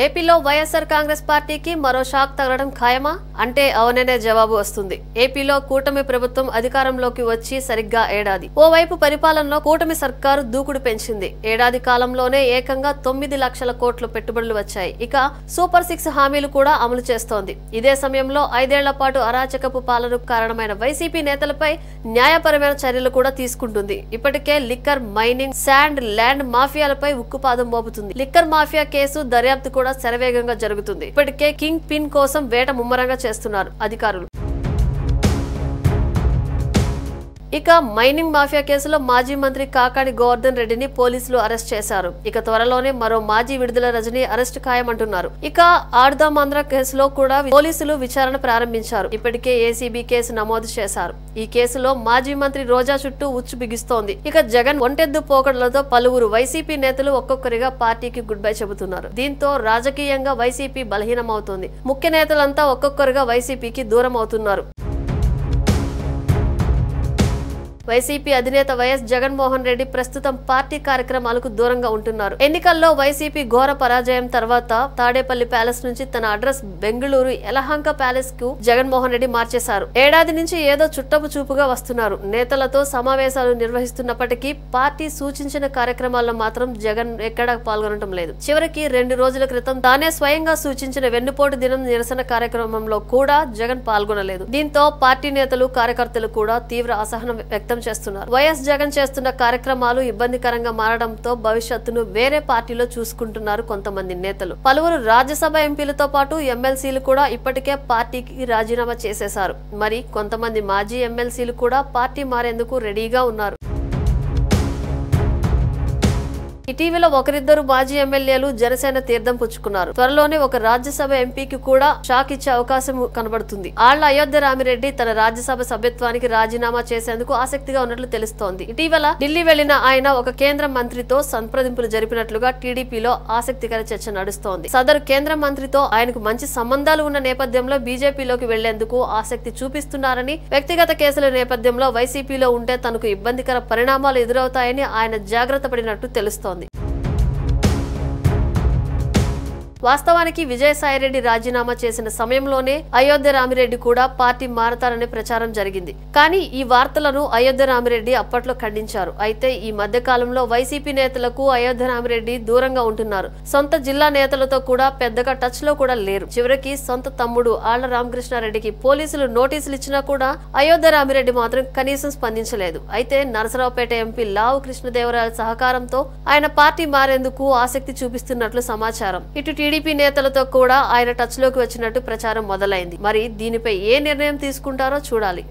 ఏపీలో వైఎస్ఆర్ కాంగ్రెస్ పార్టీకి మరో షాక్ తగలడం ఖాయమా అంటే అవుననే జవాబు వస్తుంది. ఏపీలో కూటమి ప్రభుత్వం అధికారంలోకి వచ్చి సరిగ్గా ఏడాది. ఓవైపు పరిపాలనలో కూటమి సర్కారు దూకుడు పెంచింది. ఏడాది కాలంలోనే ఏకంగా 9 లక్షల కోట్ల పెట్టుబడులు వచ్చాయి. ఇక సూపర్ 6 హామీలు కూడా అమలు చేస్తోంది. ఇదే సమయంలో 5 ఏళ్ల పాటు అరాచకపు పాలనకు కారణమైన వైసీపీ నేతలపై న్యాయపరమైన చర్యలు కూడా తీసుకుంటుంది. ఇప్పటికే లిక్కర్, మైనింగ్, శాండ్, ల్యాండ్ మాఫియాలపై ఉక్కుపాదం మోపుతుంది. లిక్కర్ మాఫియా కేసు దర్యాప్తు కూడా శరవేగంగా జరుగుతుంది. ఇప్పటికే కింగ్ పిన్ కోసం వేట ముమ్మరంగా చేస్తున్నారు అధికారులు. ఇక మైనింగ్ మాఫియా కేసులో మాజీ మంత్రి కాకాని గోవర్ధన్ రెడ్డిని పోలీసులు అరెస్ట్ చేశారు. ఇక త్వరలోనే మరో మాజీ విడుదల రజని అరెస్ట్ ఖాయమంటున్నారు. ఇక ఆడుదాం ఆంధ్ర కేసులో కూడా పోలీసులు విచారణ ప్రారంభించారు. ఇప్పటికే ఏసీబీ కేసు నమోదు చేశారు. ఈ కేసులో మాజీ మంత్రి రోజా చుట్టూ ఉచ్చు బిగిస్తోంది. ఇక జగన్ ఒంటెద్దు పోకడలతో పలువురు వైసీపీ నేతలు ఒక్కొక్కరిగా పార్టీకి గుడ్ బై చెబుతున్నారు. దీంతో రాజకీయంగా వైసీపీ బలహీనమవుతోంది. ముఖ్య నేతలంతా ఒక్కొక్కరుగా వైసీపీకి దూరం అవుతున్నారు. వైసీపీ అధినేత వైఎస్ జగన్మోహన్ రెడ్డి ప్రస్తుతం పార్టీ కార్యక్రమాలకు దూరంగా ఉంటున్నారు. ఎన్నికల్లో వైసీపీ ఘోర పరాజయం తర్వాత తాడేపల్లి ప్యాలెస్ నుంచి తన అడ్రస్ బెంగళూరు యలహంక ప్యాలెస్ కు జగన్మోహన్ రెడ్డి మార్చేశారు. ఏడాది నుంచి ఏదో చుట్టపు చూపుగా వస్తున్నారు. నేతలతో సమావేశాలు నిర్వహిస్తున్నప్పటికీ పార్టీ సూచించిన కార్యక్రమాల్లో మాత్రం జగన్ ఎక్కడా పాల్గొనడం లేదు. చివరికి 2 రోజుల క్రితం తానే స్వయంగా సూచించిన వెన్నుపోటు దినం నిరసన కార్యక్రమంలో కూడా జగన్ పాల్గొనలేదు. దీంతో పార్టీ నేతలు, కార్యకర్తలు కూడా తీవ్ర అసహనం వ్యక్తం చేస్తున్నారు. వైఎస్ జగన్ చేస్తున్న కార్యక్రమాలు ఇబ్బందికరంగా మారడంతో భవిష్యత్తును వేరే పార్టీలో చూసుకుంటున్నారు కొంతమంది నేతలు. పలువురు రాజ్యసభ ఎంపీలతో పాటు ఎమ్మెల్సీలు కూడా ఇప్పటికే పార్టీకి రాజీనామా చేసేశారు. మరి కొంతమంది మాజీ ఎమ్మెల్సీలు కూడా పార్టీ మారేందుకు రెడీగా ఉన్నారు. ఇటీవల ఒకరిద్దరు మాజీ ఎమ్మెల్యేలు జనసేన తీర్థం పుచ్చుకున్నారు. త్వరలోనే ఒక రాజ్యసభ ఎంపీకి కూడా షాక్ ఇచ్చే అవకాశం కనబడుతుంది. ఆళ్ల అయోధ్య రామిరెడ్డి తన రాజ్యసభ సభ్యత్వానికి రాజీనామా చేసేందుకు ఆసక్తిగా ఉన్నట్లు తెలుస్తోంది. ఇటీవల ఢిల్లీ వెళ్లిన ఆయన ఒక కేంద్ర మంత్రితో సంప్రదింపులు జరిపినట్లుగా టీడీపీలో ఆసక్తికర చర్చ నడుస్తోంది. సదరు కేంద్ర మంత్రితో ఆయనకు మంచి సంబంధాలు ఉన్న నేపథ్యంలో బీజేపీలోకి వెళ్లేందుకు ఆసక్తి చూపిస్తున్నారని, వ్యక్తిగత కేసుల నేపథ్యంలో వైసీపీలో ఉంటే తనకు ఇబ్బందికర పరిణామాలు ఎదురవుతాయని ఆయన జాగ్రత్త పడినట్టు తెలుస్తోంది. వాస్తవానికి విజయసాయిరెడ్డి రాజీనామా చేసిన సమయంలోనే అయోధ్య రామిరెడ్డి కూడా పార్టీ మారతారనే ప్రచారం జరిగింది. కానీ ఈ వార్తలను అయోధ్య రామిరెడ్డి అప్పట్లో ఖండించారు. అయితే ఈ మధ్య కాలంలో వైసీపీ నేతలకు అయోధ్య రామిరెడ్డి దూరంగా ఉంటున్నారు. సొంత జిల్లా నేతలతో కూడా పెద్దగా టచ్ లో కూడా లేరు. చివరికి సొంత తమ్ముడు ఆళ్ల రామకృష్ణారెడ్డికి పోలీసులు నోటీసులు ఇచ్చినా కూడా అయోధ్య రామిరెడ్డి మాత్రం కనీసం స్పందించలేదు. అయితే నరసరావుపేట ఎంపీ లావు కృష్ణదేవరాయల సహకారంతో ఆయన పార్టీ మారేందుకు ఆసక్తి చూపిస్తున్నట్లు సమాచారం. ఇటు టీడీపీ నేతలతో కూడా ఆయన టచ్ లోకి వచ్చినట్టు ప్రచారం మొదలైంది. మరి దీనిపై ఏ నిర్ణయం తీసుకుంటారో చూడాలి.